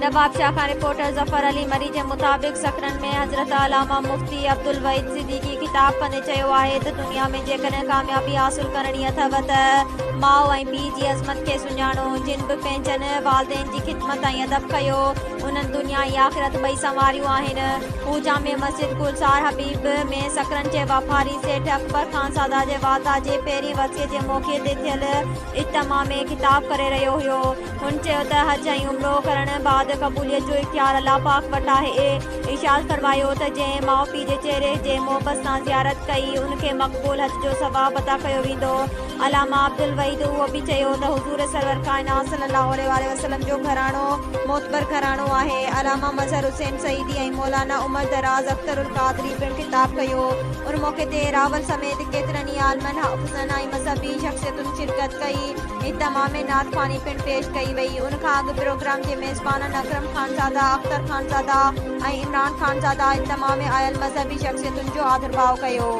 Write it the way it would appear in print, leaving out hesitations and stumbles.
Nawab Shah Khan reporter Zafar Ali मरी के मुताबिक सकरन में हजरत अल्लामा मुफ्ती अब्दुल वहीद सिद्दीकी खिताब कंदे चयो आहे त दुनिया में जेकॾहिं कामयाबी हासिल करणी अथव त माउ ऐं पीउ जी अज़मत खे सुञाणो। जिन बि पंहिंजनि वालदेन जी ख़िदमत ऐं अदब कयो उन्हनि दुनिया ऐं आख़िरत ॿई संवारियूं आहिनि। हू जामे मस्जिद गुलसार हबीब में सकरन जे वापारी सेठ अकबर खान सादा जे वादा जे पहिरीं वसीअ जे मौक़े ते थियल इज्तिमा में खिताब करे रहियो हुयो। हुन चयो त हज ऐं उमरो करण बाद क़बूलियत जो इख्तियार अल्लाह पाक वटि आहे। इशाद फरमायो त जंहिं माउ पीउ जे चेहरे जे मोहबत सां ज़ियारत कई उनखे मक़बूल हज जो सवाब अदा कयो वेंदो। अल्लामा अब्दुल वहीद उहो बि चयो त हुज़ूर सरवर कायनात सल्लल्लाहु अलैहि वसल्लम जो घराणो मोतबर घराणो आहे। अल्लामा मज़हर हुसैन सईदी ऐं मौलाना उमर दराज अख्तरुल क़ादरी पिणु खिताब कयो। उन मौक़े ते रावल समेत केतिरनि ई आलमनि हाफ़िज़नि ऐं मज़हबी शख़्सियतुनि शिरकत कई। इज्तिमा में नात ख़्वानी पिणु पेश कई वई। उन खां अॻु प्रोग्राम जे मेज़बाननि अकरम खानज़ादा अख्तर खानज़ादा ऐं इमरान खानज़ादा इज्तिमा में आयल मज़हबी शख़्सियतुनि जो आदरभाव कयो।